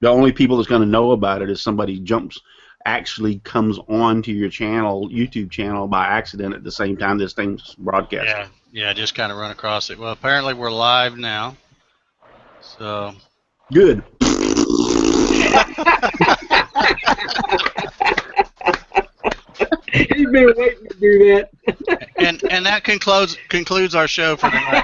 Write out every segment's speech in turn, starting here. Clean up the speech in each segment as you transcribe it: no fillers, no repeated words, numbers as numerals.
The only people that's going to know about it is somebody actually comes on to your channel, YouTube channel, by accident at the same time this thing's broadcasting. Yeah, just kind of run across it. Well, apparently we're live now. So. Good. He's been waiting to do that. And that concludes our show for the night.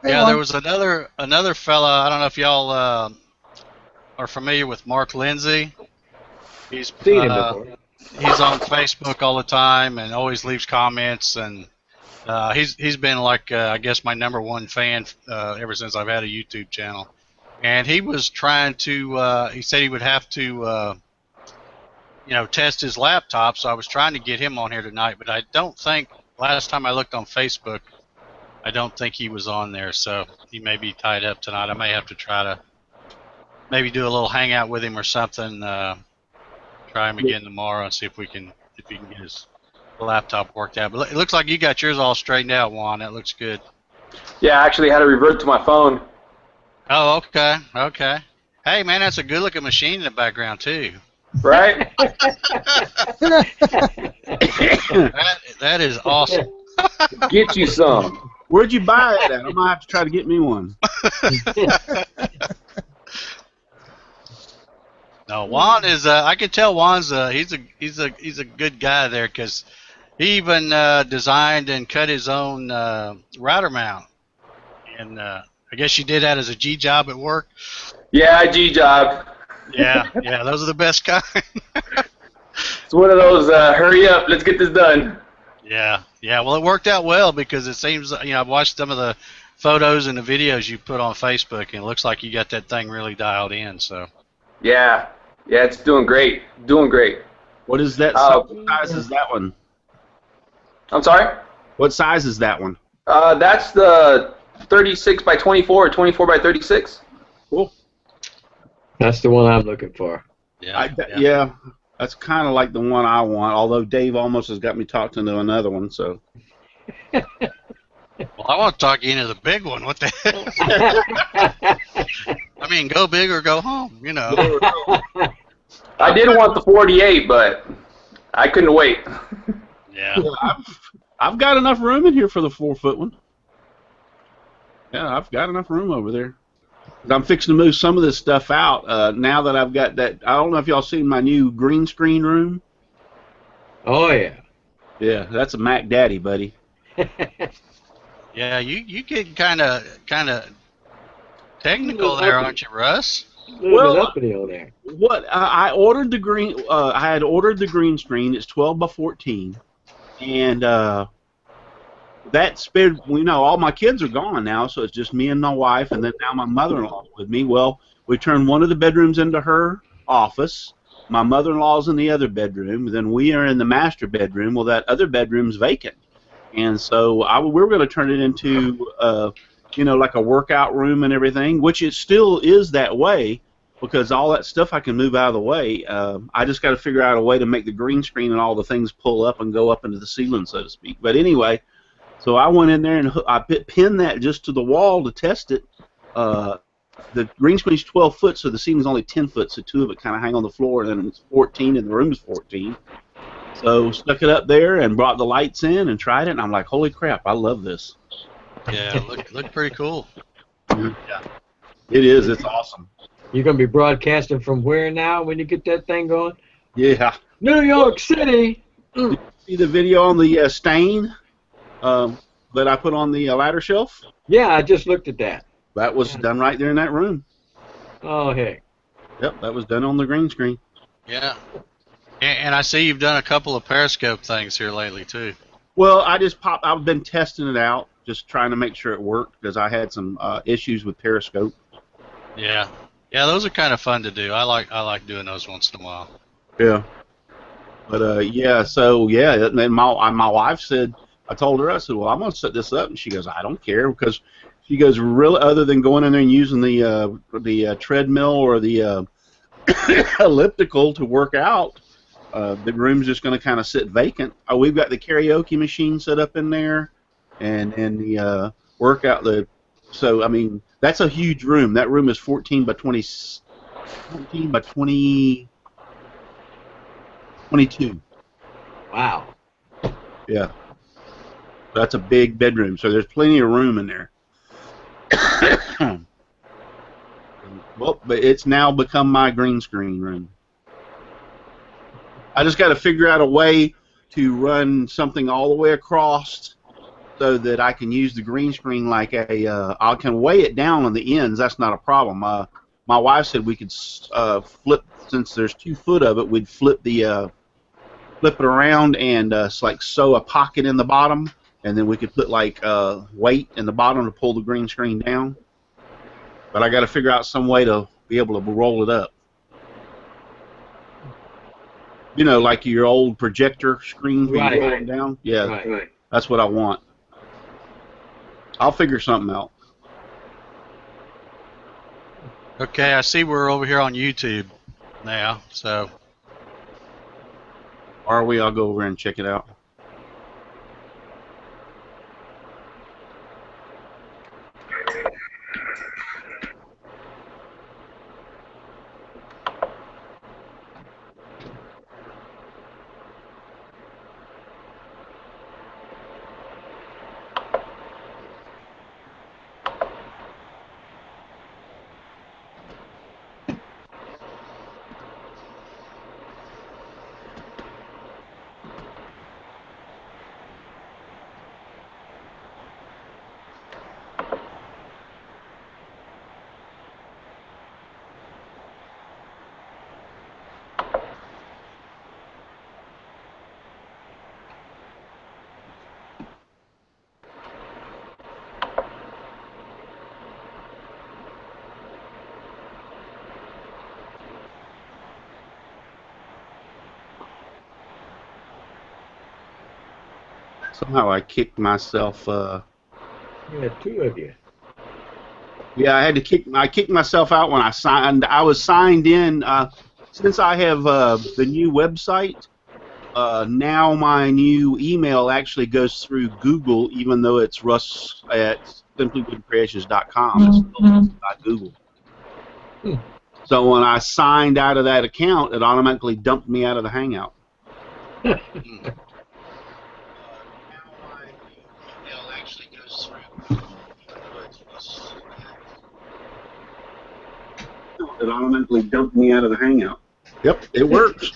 Yeah, there was another fella. I don't know if y'all are familiar with Mark Lindsay. He's seen him before. He's on Facebook all the time and always leaves comments, and he's been like I guess my #1 fan ever since I've had a YouTube channel. And he was trying to he said he would have to test his laptop, so I was trying to get him on here tonight, but I don't think last time I looked on Facebook, I don't think he was on there, so he may be tied up tonight. I may have to try to maybe do a little hangout with him or something. Try him again tomorrow and see if we can get his laptop worked out. But it looks like you got yours all straightened out, Juan. That looks good. Yeah, I actually had to revert to my phone. Oh, okay. Hey, man, that's a good-looking machine in the background too. Right? that is awesome. Get you some. Where'd you buy it at? I might have to try to get me one. No, Juan is. I can tell Juan's. He's a good guy there, because he even designed and cut his own router mount. And I guess you did that as a G job at work. Yeah, I G job. Yeah, those are the best kind. It's one of those. Hurry up, let's get this done. Yeah. Well, it worked out well, because it seems I've watched some of the photos and the videos you put on Facebook, and it looks like you got that thing really dialed in. So. Yeah, it's doing great. What is that? What size is that one? I'm sorry? What size is that one? That's the 36 by 24 or 24 by 36. Cool. That's the one I'm looking for. Yeah, that's kind of like the one I want, although Dave almost has got me talking to another one, so. Well, I want to talk you into the big one. What the heck? I mean, go big or go home, I did want the 48, but I couldn't wait. Yeah. I've got enough room in here for the 4-foot one. Yeah, I've got enough room over there. I'm fixing to move some of this stuff out now that I've got that. I don't know if y'all seen my new green screen room. Oh, yeah. Yeah, that's a Mac Daddy, buddy. Yeah, you get kind of technical there, aren't you, Russ? Well, uppity on there. What I ordered the green. I had ordered the green screen. It's 12 by 14, and that spared. All my kids are gone now, so it's just me and my wife, and then now my mother-in-law's with me. Well, we turned one of the bedrooms into her office. My mother-in-law's in the other bedroom. Then we are in the master bedroom. Well, that other bedroom's vacant. And so we were going to turn it into, like a workout room and everything, which it still is that way, because all that stuff I can move out of the way. I just got to figure out a way to make the green screen and all the things pull up and go up into the ceiling, so to speak. But anyway, so I went in there and I pinned that just to the wall to test it. The green screen's 12 foot, so the ceiling's only 10 foot, so two of it kind of hang on the floor, and then it's 14, and the room's 14. So stuck it up there and brought the lights in and tried it, and I'm like, holy crap, I love this. Yeah, look pretty cool. Yeah, it is. It's awesome. You're going to be broadcasting from where now when you get that thing going? Yeah. New York City. Did you see the video on the stain that I put on the ladder shelf? Yeah, I just looked at that. That was done right there in that room. Oh, heck. Yep, that was done on the green screen. Yeah. And I see you've done a couple of Periscope things here lately, too. Well, I've been testing it out, just trying to make sure it worked, because I had some issues with Periscope. Yeah. Yeah, those are kind of fun to do. I like doing those once in a while. Yeah. But, and then my wife said, I told her, I said, well, I'm going to set this up. And she goes, I don't care, because she goes, really, other than going in there and using the treadmill or the elliptical to work out, The room's just going to kind of sit vacant. We've got the karaoke machine set up in there, and the workout. So I mean, that's a huge room. That room is 14 by 20, 14 by 20, 22. Wow. Yeah, that's a big bedroom. So there's plenty of room in there. Well, but it's now become my green screen room. I just got to figure out a way to run something all the way across so that I can use the green screen like I can weigh it down on the ends. That's not a problem. My wife said we could flip, since there's 2 foot of it, we'd flip it around and like sew a pocket in the bottom, and then we could put like weight in the bottom to pull the green screen down. But I got to figure out some way to be able to roll it up. You know, like your old projector screens when you roll them down. Yeah, Right. That's what I want. I'll figure something out. Okay, I see we're over here on YouTube now, so. Are we? I'll go over and check it out. Somehow I kicked myself. You had 2 of you. Yeah, I kicked myself out when I signed. I was signed in. Since I have the new website, now my new email actually goes through Google, even though it's Russ at simplygoodcreations.com. It's still by Google. So when I signed out of that account, it automatically dumped me out of the Hangout. It automatically dumped me out of the Hangout. Yep, it works.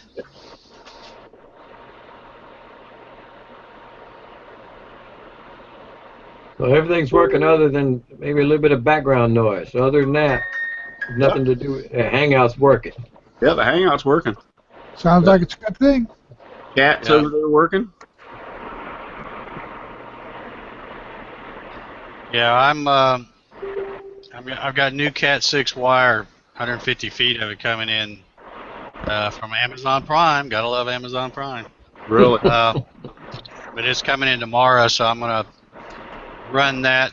So everything's working other than maybe a little bit of background noise. So other than that, nothing to do with Hangout's working. Yeah, the Hangout's working. Sounds like it's a good thing. Cat's over there working. Yeah, I've got new Cat 6 wire, 150 feet of it coming in from Amazon Prime. Gotta love Amazon Prime. Really? But it's coming in tomorrow, so I'm gonna run that,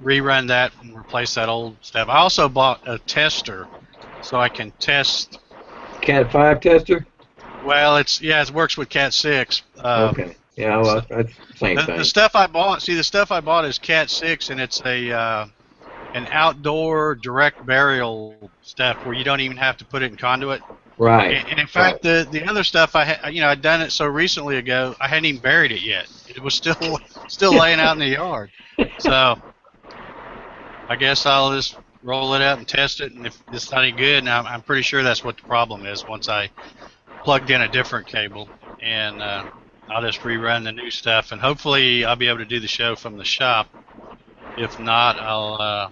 rerun that, and replace that old stuff. I also bought a tester, so I can test. Cat 5 tester? Well, it works with Cat 6. Okay. Yeah, well, that's the same thing. The stuff I bought, the stuff I bought is Cat 6, and it's an outdoor direct burial stuff where you don't even have to put it in conduit. Right. And in fact, the other stuff I'd done it so recently ago, I hadn't even buried it yet. It was still laying out in the yard. So I guess I'll just roll it out and test it, and if it's not any good, and I'm pretty sure that's what the problem is. Once I plugged in a different cable, and I'll just rerun the new stuff, and hopefully I'll be able to do the show from the shop. If not, I'll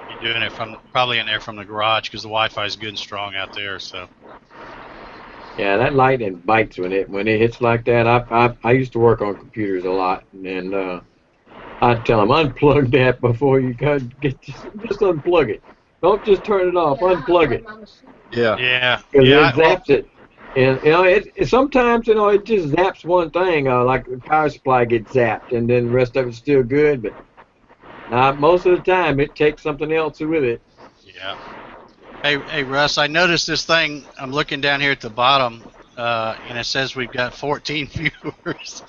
be doing it probably in there from the garage, because the Wi-Fi is good and strong out there. So. Yeah, that lightning bites when it hits like that. I used to work on computers a lot, and I'd tell them unplug that before you just unplug it. Don't just turn it off. Unplug it. Yeah. Yeah. Because it zaps it. And it sometimes it just zaps one thing, like the power supply gets zapped, and then the rest of it's still good. But most of the time, it takes something else with it. Yeah. Hey, Russ, I noticed this thing. I'm looking down here at the bottom. and it says we've got 14 viewers.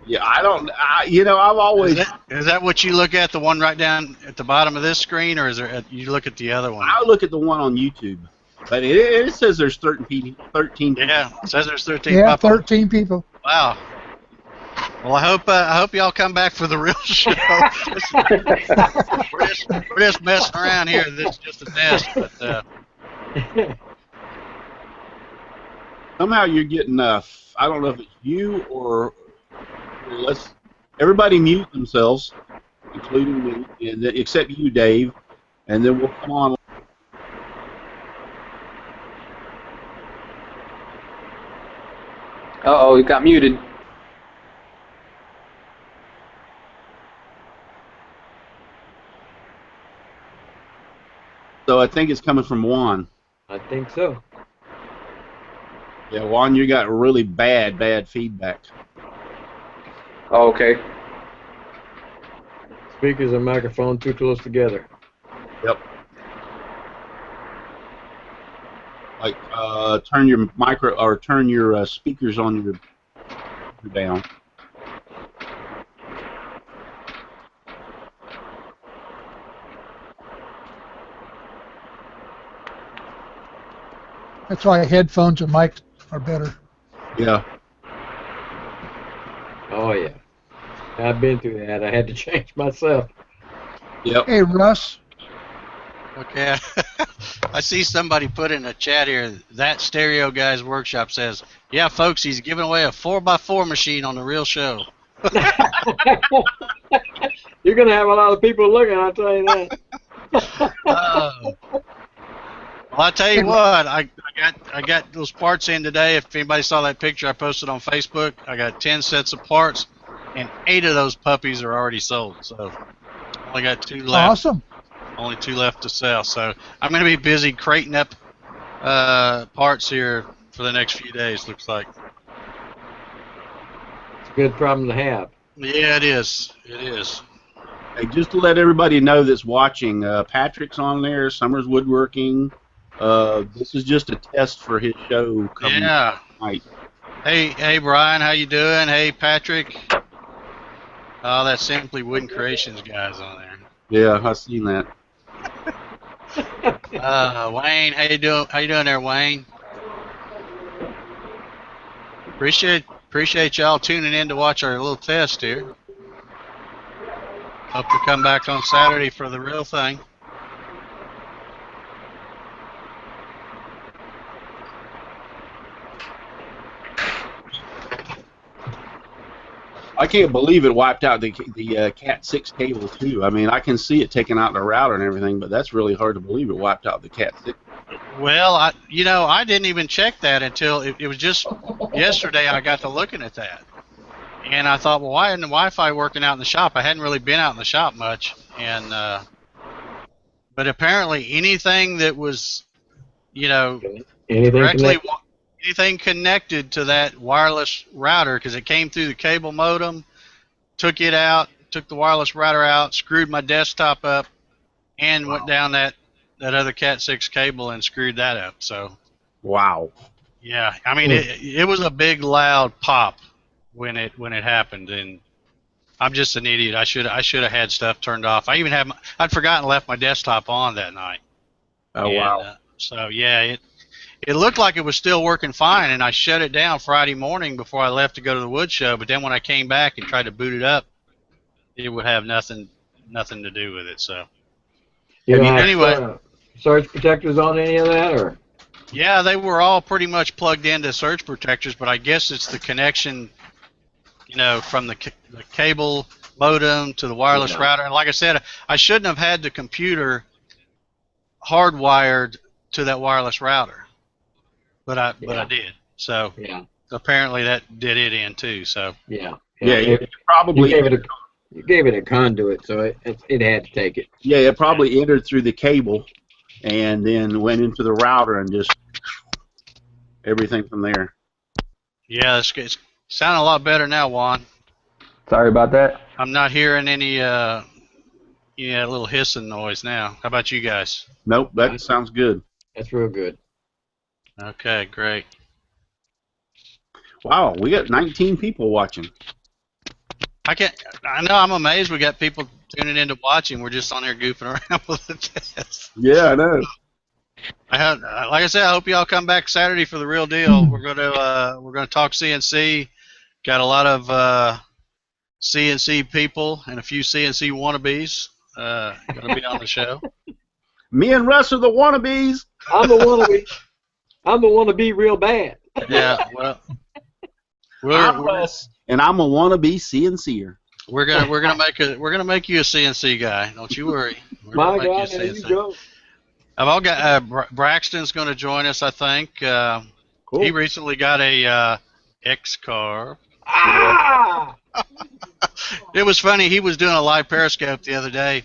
Yeah, I don't. I've always. Is that what you look at? The one right down at the bottom of this screen, or is there? You look at the other one? I look at the one on YouTube, but it says there's 13 people. Yeah, it says there's 13. Yeah, 13 people. Wow. Well, I hope y'all come back for the real show. we're just messing around here. This is just a test, but somehow you're getting I don't know if it's you or let's everybody mute themselves, including me, and except you, Dave, and then we'll come on. Uh-oh, you got muted. So I think it's coming from Juan. I think so. Yeah, Juan, you got really bad feedback. Oh, okay. Speakers and microphone too close together. Yep. Like turn your turn your speakers on your down. That's why headphones and mics are better. Yeah. Oh yeah. I've been through that. I had to change myself. Yep. Hey, Russ. okay. I see somebody put in a chat here. That Stereo Guys Workshop says, "Yeah, folks, he's giving away a 4x4 machine on the real show." You're gonna have a lot of people looking. I'll tell you that. Well, I tell you what, I got those parts in today. If anybody saw that picture I posted on Facebook, I got 10 sets of parts, and 8 of those puppies are already sold. So only got 2 left. Awesome. Only 2 left to sell. So I'm going to be busy crating up parts here for the next few days. Looks like. It's a good problem to have. Yeah, it is. It is. Hey, just to let everybody know that's watching, Patrick's on there. Summers Woodworking. This is just a test for his show coming tonight. Hey, Brian, how you doing? Hey, Patrick. Oh, that's Simply Wooden Creations guys on there. Yeah, I've seen that. Wayne, how you doing? How you doing there, Wayne? Appreciate y'all tuning in to watch our little test here. Hope to come back on Saturday for the real thing. I can't believe it wiped out the Cat 6 cable too. I mean, I can see it taking out the router and everything, but that's really hard to believe it wiped out the Cat 6. Well, I didn't even check that until it was just yesterday I got to looking at that. And I thought, well, why isn't the Wi-Fi working out in the shop? I hadn't really been out in the shop much. And but apparently anything that was, anything connected to that wireless router, because it came through the cable modem, took it out, took the wireless router out, screwed my desktop up, and went down that other Cat 6 cable and screwed that up. So. Wow. Yeah, I mean it was a big loud pop when it happened, and I'm just an idiot. I should have had stuff turned off. I'd forgotten left my desktop on that night. Oh, wow. So yeah, it looked like it was still working fine, and I shut it down Friday morning before I left to go to the wood show. But then when I came back and tried to boot it up, it would have nothing to do with it. So anyway, surge protectors on any of that, or? Yeah, they were all pretty much plugged into surge protectors, but I guess it's the connection, from the cable modem to the wireless router. And like I said, I shouldn't have had the computer hardwired to that wireless router, but I did. So apparently that did it in too. So it probably you gave it a conduit, so it had to take it. Yeah, it probably entered through the cable and then went into the router and just everything from there. Yeah, it's sounding a lot better now, Juan. Sorry about that. I'm not hearing any little hissing noise now. How about you guys? Nope, that sounds good. That's real good. Okay, great. Wow, we got 19 people watching. I know. I'm amazed we got people tuning in to watching. We're just on there goofing around with the test. Yeah, I know. Like I said, I hope y'all come back Saturday for the real deal. We're gonna talk CNC. Got a lot of CNC people and a few CNC wannabes gonna be on the show. Me and Russ are the wannabes. I'm the wannabe. I'm the wannabe real bad. Yeah, well, I'm Russ, and I'm a wannabe CNCer. we're gonna make you a CNC guy. Don't you worry. We're My gonna make God, you a there you CNC. go. I've all got Braxton's going to join us. I think Cool. he recently got a X car. Ah! It was funny. He was doing a live Periscope the other day,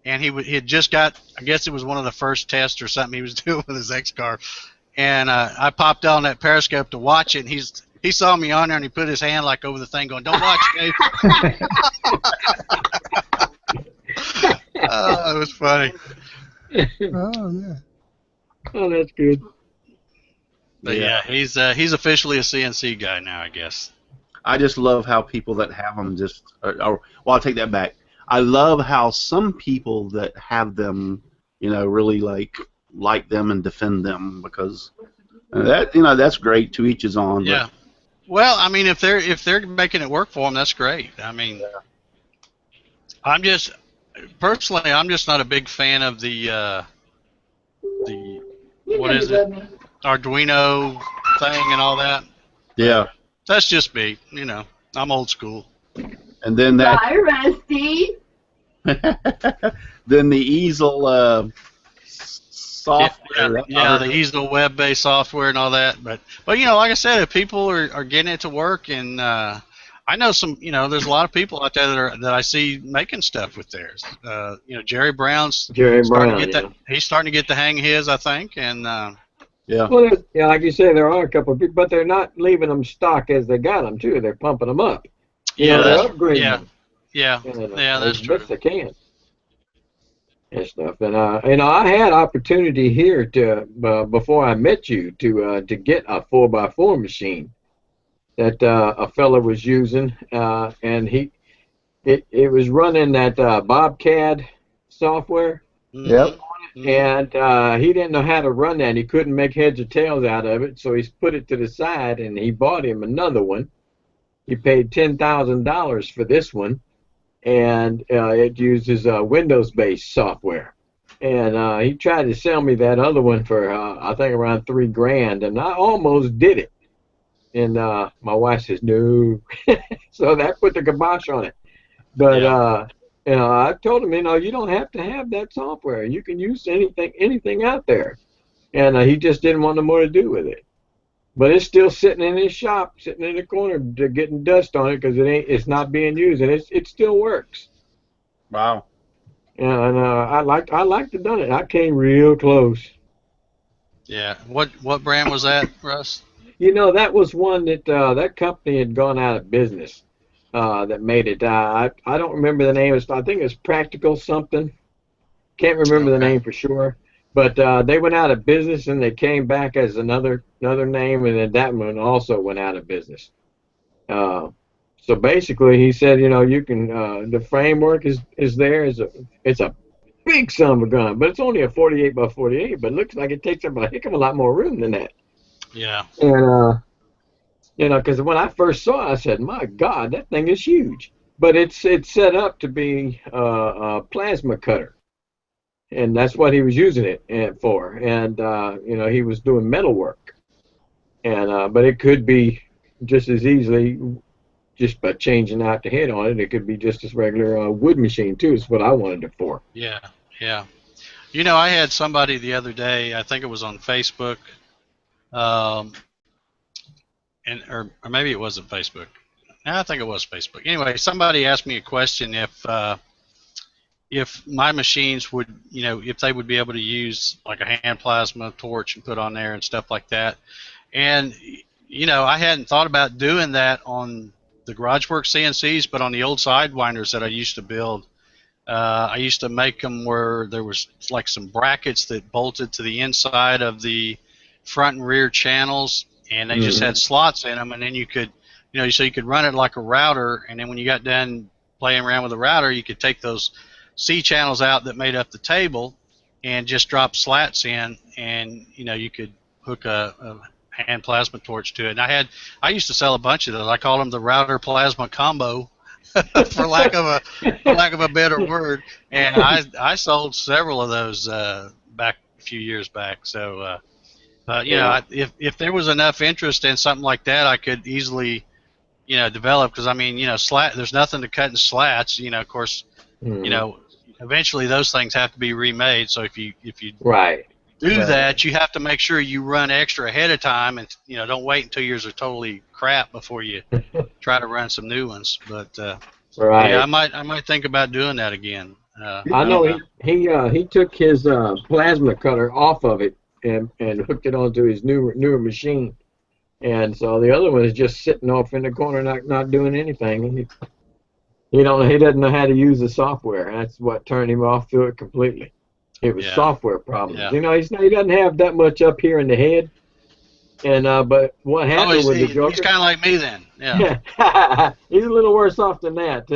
and he had just got. I guess it was one of the first tests or something he was doing with his X car, and I popped on that Periscope to watch it. And he saw me on there, and he put his hand like over the thing, going, "Don't watch, Dave." It was funny. Oh, yeah. Oh, that's good. But yeah, he's officially a CNC guy now, I guess. I just love how people that have them well, I'll take that back. I love how some people that have them, really like them and defend them because that's great. To each his own. Yeah. Well, I mean, if they're making it work for them, that's great. I mean, I'm just not a big fan of the what is it, Arduino thing and all that. Yeah. That's just me. I'm old school. And then that. Bye, Rusty. Then the easel software. Yeah, the easel web-based software and all that. But like I said, if people are getting it to work, and I know there's a lot of people out there that I see making stuff with theirs. Jerry Brown's starting to get he's starting to get the hang of his, I think, and. Yeah. Well, like you say, there are a couple of people, but they're not leaving them stock as they got them too. They're pumping them up. Yeah, they're upgrading them. Yeah, that's true. As best they can. And stuff. And I had opportunity here to before I met you to get a 4x4 machine that a fella was using, and it was running that Bobcat software. Yep. And he didn't know how to run that. He couldn't make heads or tails out of it, so he put it to the side, and he bought him another one. He paid $10,000 for this one, and it uses Windows-based software. And he tried to sell me that other one for I think around $3,000, and I almost did it. And my wife says no, so that put the kibosh on it. But I told him, you don't have to have that software. You can use anything out there. And he just didn't want no more to do with it. But it's still sitting in his shop, sitting in the corner, getting dust on it because it's not being used, and it still works. Wow. And I like to done it. I came real close. Yeah. What brand was that, Russ? That was one that that company had gone out of business. That made it. I don't remember the name. I think it's Practical something. Can't remember the name for sure. But they went out of business, and they came back as another name, and then that one also went out of business. So basically, he said, you can. The framework is there. It's a big son of a gun, but it's only a 48 by 48. But it looks like it takes up a heck of a lot more room than that. Yeah. And because when I first saw it, I said, my God, that thing is huge. But it's set up to be a plasma cutter. And that's what he was using it for. And, he was doing metal work. And but it could be just as easily, just by changing out the head on it, it could be just as regular wood machine, too, is what I wanted it for. Yeah, yeah. I had somebody the other day, I think it was on Facebook, or maybe it wasn't Facebook. No, I think it was Facebook. Anyway, somebody asked me a question if my machines would, if they would be able to use like a hand plasma torch and put on there and stuff like that. And, I hadn't thought about doing that on the GarageWorks CNCs, but on the old Sidewinders that I used to build, I used to make them where there was like some brackets that bolted to the inside of the front and rear channels, and they just had slots in them, and then you could, so you could run it like a router, and then when you got done playing around with the router, you could take those C channels out that made up the table and just drop slats in, and you could hook a hand plasma torch to it. And I used to sell a bunch of those. I call them the router plasma combo, for lack of a better word. And I sold several of those back a few years back. So, if there was enough interest in something like that, I could easily, develop. Because there's nothing to cut in slats. Of course, eventually those things have to be remade. So if you right. do that, you have to make sure you run extra ahead of time, and don't wait until yours are totally crap before you try to run some new ones. But right. yeah, I might think about doing that again. I know he took his plasma cutter off of it and hooked it onto his newer machine, and so the other one is just sitting off in the corner, not doing anything. He doesn't know how to use the software. That's what turned him off to it completely. It was software problems. Yeah. He doesn't have that much up here in the head. And but what happened with the Joker? He's kind of like me then. Yeah. He's a little worse off than that.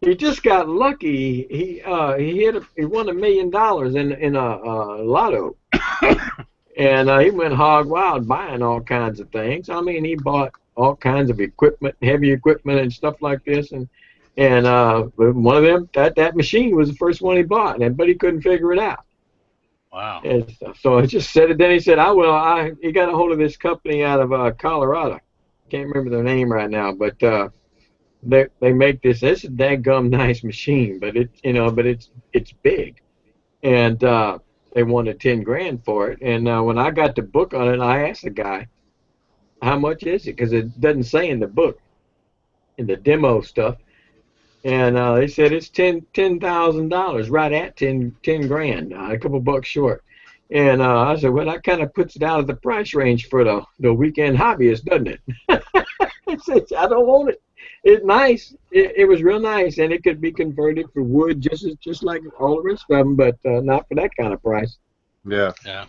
He just got lucky. He won $1 million in a lotto, and he went hog wild buying all kinds of things. He bought all kinds of equipment, heavy equipment, and stuff like this, and one of them, that machine was the first one he bought, but he couldn't figure it out. Wow. And so I just said it. Then he said, he got a hold of this company out of Colorado. Can't remember their name right now, but they make this. It's a daggum nice machine, but it's big, and they wanted $10,000 for it. And when I got the book on it, I asked the guy, how much is it? Because it doesn't say in the book, in the demo stuff. And they said it's $10,000, right at $10,000, a couple bucks short. And I said, well, that kind of puts it out of the price range for the weekend hobbyist, doesn't it? I said, I don't want it. It's nice. It was real nice, and it could be converted for wood just like all the rest of them, but not for that kind of price. Yeah. Yeah.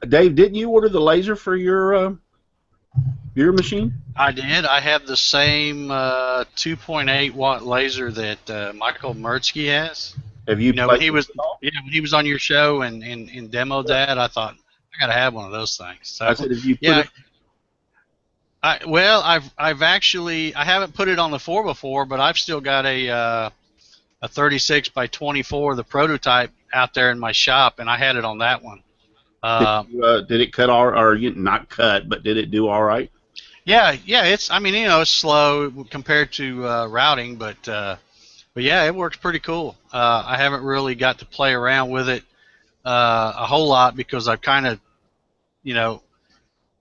Dave, didn't you order the laser for your machine? I did. I have the same 2.8 watt laser that Michael Mertzke has. Have you? When he was on your show and demoed that, I thought I gotta have one of those things. So, I said, have you put it? I haven't put it on the 4 before, but I've still got a 36 by 24, the prototype, out there in my shop, and I had it on that one. Did it cut or not cut, but did it do all right? Yeah. It's it's slow compared to routing, but yeah, it works pretty cool. I haven't really got to play around with it a whole lot because I've kind of,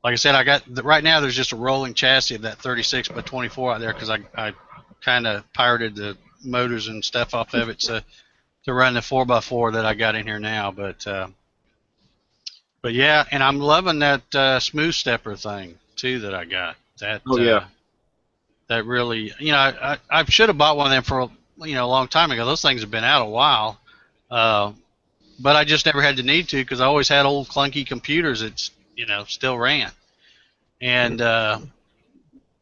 like I said, right now there's just a rolling chassis of that 36 by 24 out there because I kind of pirated the motors and stuff off of it to run the 4x4 that I got in here now, but yeah, and I'm loving that smooth stepper thing too that I got. That that really, I should have bought one of them for a long time ago. Those things have been out a while, but I just never had the need to because I always had old clunky computers that still ran. And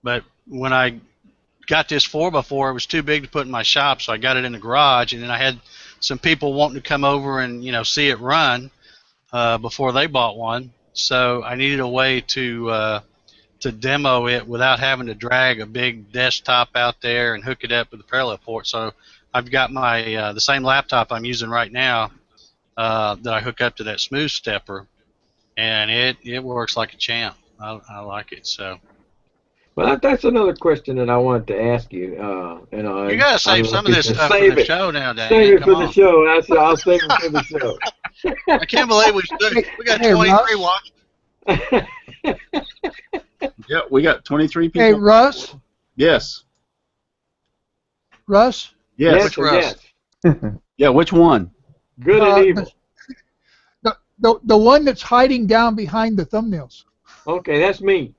but when I got this 4x4, it was too big to put in my shop, so I got it in the garage, and then I had some people wanting to come over and see it run before they bought one. So I needed a way to demo it without having to drag a big desktop out there and hook it up with a parallel port. So I've got my the same laptop I'm using right now that I hook up to that smooth stepper, and it works like a champ. I like it. So. Well, that's another question that I wanted to ask you. You gotta save some of this stuff for the show now, Dan. Save it for the show. I'll save it for the show. I can't believe we got 23 watching. Yeah, we got 23 people. Hey, Russ? Yes. Russ? Yes. Which Russ? Yes. Yeah, which one? Good and evil. The one that's hiding down behind the thumbnails. Okay, that's me.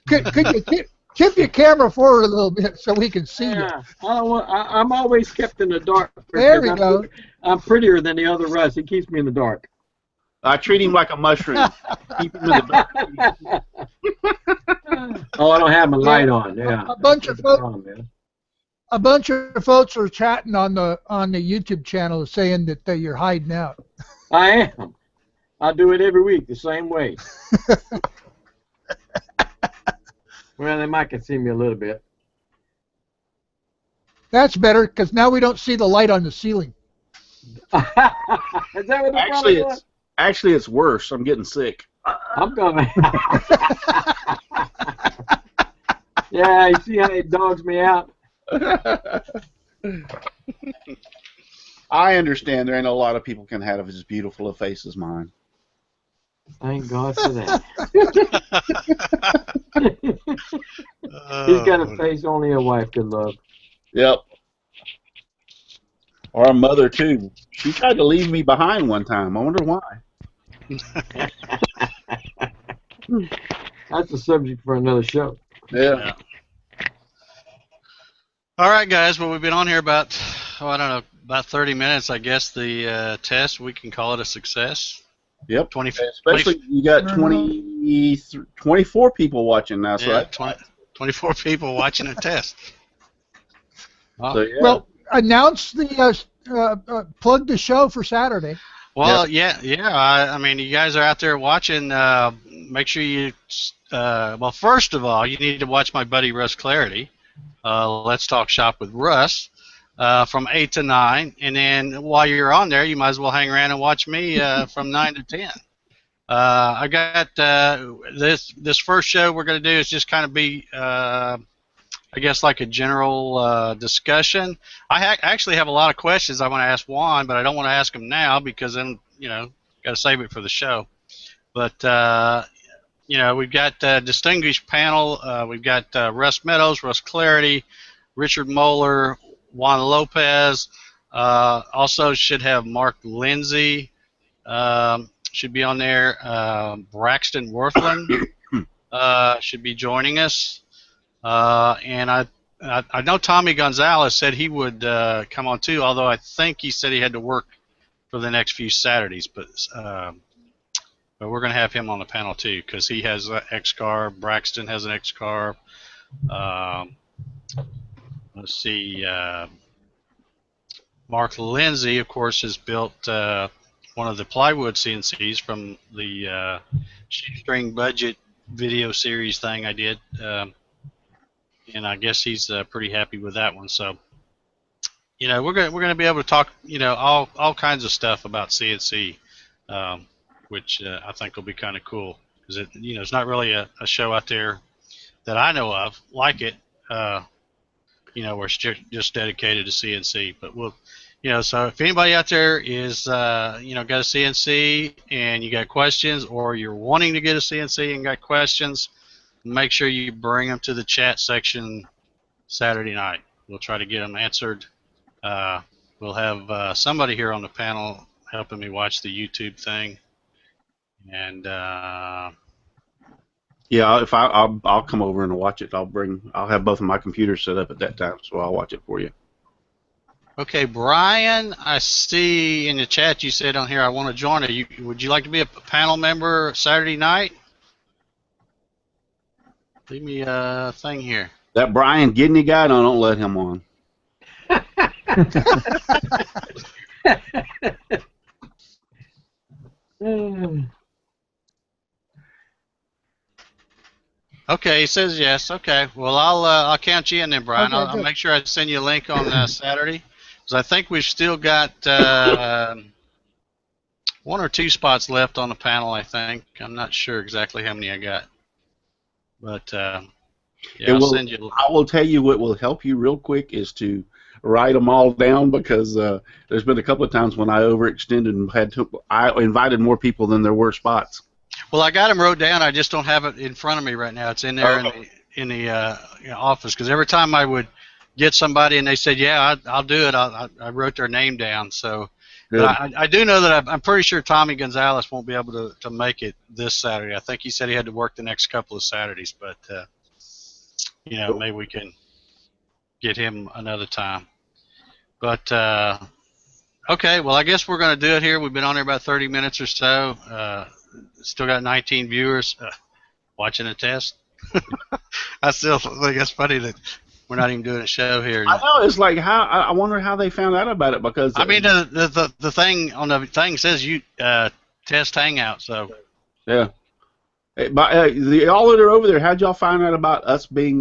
Could Tip your camera forward a little bit so we can see you. Yeah, I'm always kept in the dark. There because we go. I'm prettier than the other Russ. He keeps me in the dark. I treat him like a mushroom. Keep him in the dark. Oh, I don't have my light on. Yeah. A bunch of That's the folks. problem, man. A bunch of folks are chatting on the YouTube channel saying that you're hiding out. I am. I do it every week the same way. Well, they might can see me a little bit. That's better because now we don't see the light on the ceiling. Is that what the Actually, problem was? it's worse. I'm getting sick. I'm coming. Yeah, you see how it dogs me out? I understand there ain't a lot of people can have as beautiful a face as mine. Thank God for that. He's got a face only a wife could love. Yep. Or a mother too. She tried to leave me behind one time. I wonder why. That's a subject for another show. Yeah. All right, guys. Well, we've been on here about, I don't know, about 30 minutes. I guess the test, we can call it a success. Yep. 20, Especially you got 24 people watching now, so yeah, that's 24 people watching a test. so, yeah. Well, announce the plug the show for Saturday. Well, yeah. I mean, you guys are out there watching. Make sure you. Well, first of all, you need to watch my buddy Russ Clarity. Let's Talk Shop with Russ from 8 to 9, and then while you're on there, you might as well hang around and watch me from 9 to 10. I got this first show we're going to do is just kind of be. I guess like a general discussion. I actually have a lot of questions I want to ask Juan, but I don't want to ask him now because then, got to save it for the show. But, we've got a distinguished panel. We've got Russ Meadows, Russ Clarity, Richard Moeller, Juan Lopez. Also should have Mark Lindsay. Should be on there. Braxton Worthland should be joining us. And I know Tommy Gonzalez said he would come on too, although I think he said he had to work for the next few Saturdays. But we're going to have him on the panel too because he has an X-Car. Braxton has an X-Car. Let's see. Mark Lindsay, of course, has built one of the plywood CNCs from the shoestring budget video series thing I did. And I guess he's pretty happy with that one. So, we're gonna be able to talk, all kinds of stuff about CNC, which I think will be kind of cool because it's not really a show out there that I know of like it, where it's just dedicated to CNC. But we'll, so if anybody out there is, got a CNC and you got questions, or you're wanting to get a CNC and got questions, make sure you bring them to the chat section Saturday night. We'll try to get them answered. We'll have somebody here on the panel helping me watch the YouTube thing. And yeah, if I'll come over and watch it. I'll have both of my computers set up at that time, so I'll watch it for you. Okay, Brian, I see in the chat you said on here I want to join it. Would you like to be a panel member Saturday night? Leave me a thing here. That Brian Gidney guy, no, don't let him on. Okay, he says yes. Okay, well I'll count you in then, Brian. Okay, I'll make sure I send you a link on Saturday, because I think we've still got 1 or 2 spots left on the panel. I think I'm not sure exactly how many I got, but yeah, I'll send you. I will tell you what will help you real quick is to write them all down, because there's been a couple of times when I overextended and I invited more people than there were spots. Well, I got them wrote down. I just don't have it in front of me right now. It's in there in the office, because every time I would get somebody and they said, "Yeah, I'll do it," I wrote their name down. So I do know that I'm pretty sure Tommy Gonzalez won't be able to make it this Saturday. I think he said he had to work the next couple of Saturdays, but maybe we can get him another time. But okay, well, I guess we're going to do it here. We've been on there about 30 minutes or so. Still got 19 viewers watching a test. I still think it's funny that we're not even doing a show here. I know, it's like I wonder how they found out about it, because I mean, the thing on the thing says you test Hangout, so yeah. But y'all that are over there, how'd y'all find out about us being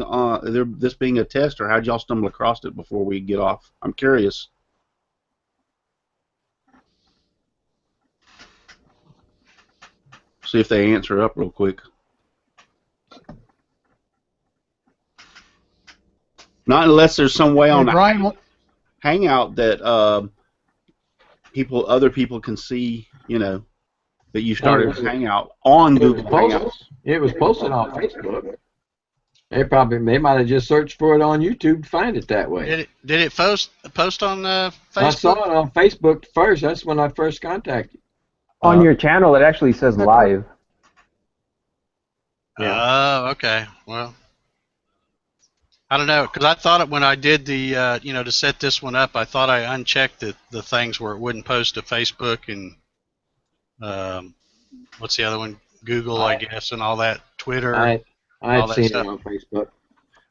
this being a test, or how'd y'all stumble across it before we get off? I'm curious. See if they answer up real quick. Not unless there's some way on Hangout that other people can see, that you started Hangout on Google Hangouts. It was posted on Facebook. They might have just searched for it on YouTube to find it that way. Did it post on Facebook? I saw it on Facebook first. That's when I first contacted. On your channel, it actually says live. Oh, okay. Well, I don't know, because I thought when I did the, to set this one up, I thought I unchecked the things where it wouldn't post to Facebook and what's the other one? Google, I guess, and all that. Twitter. I've seen it on Facebook.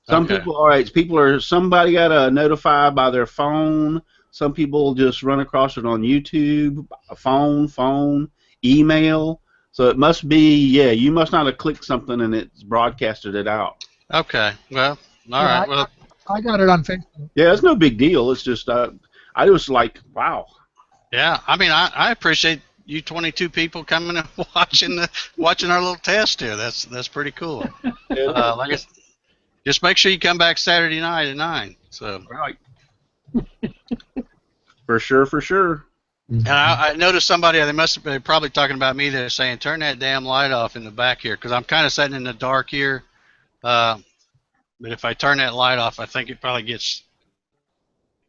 Some people, all right, somebody got to notify by their phone. Some people just run across it on YouTube, phone, email. So it must be, you must not have clicked something and it's broadcasted it out. Okay, well, all right. Well, I got it on Facebook. Yeah, it's no big deal. It's just, I was like, wow. Yeah, I mean, I appreciate you 22 people coming and watching our little test here. That's pretty cool. Like I said, just make sure you come back Saturday night at 9. So. Right. For sure. And I noticed somebody, they must have been probably talking about me. They're saying, turn that damn light off in the back here, because I'm kind of sitting in the dark here. But if I turn that light off, I think it probably gets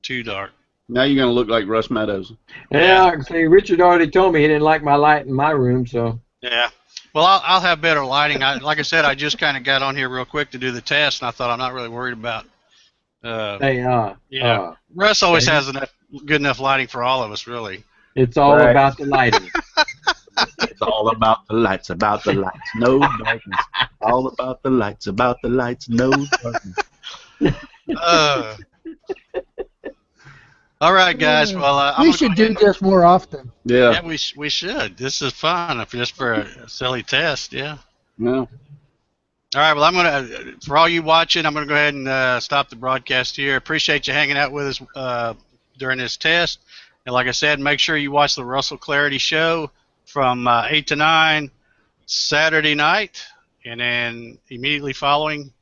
too dark. Now you're going to look like Russ Meadows. Yeah, see, Richard already told me he didn't like my light in my room, so. Yeah. Well, I'll have better lighting. Like I said, I just kind of got on here real quick to do the test, and I thought I'm not really worried about. Russ always has good enough lighting for all of us, really. It's all about the lighting. It's all about the lights, no darkness. All about the lights, no darkness. All right, guys. Well, we should do this more often. Yeah, we should. This is fun, just for a silly test. Yeah. Yeah. All right. Well, for all you watching, I'm gonna go ahead and stop the broadcast here. Appreciate you hanging out with us during this test. And like I said, make sure you watch the Russell Clarity Show from 8 to 9 Saturday night, and then immediately following,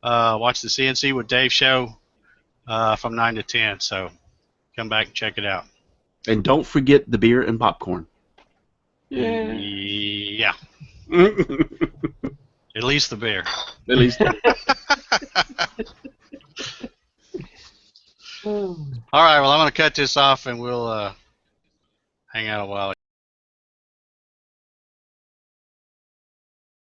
watch the CNC with Dave show from 9 to 10. So come back and check it out. And don't forget the beer and popcorn. Yeah. At least the beer. At least. All right. Well, I'm going to cut this off, and we'll hang out a while.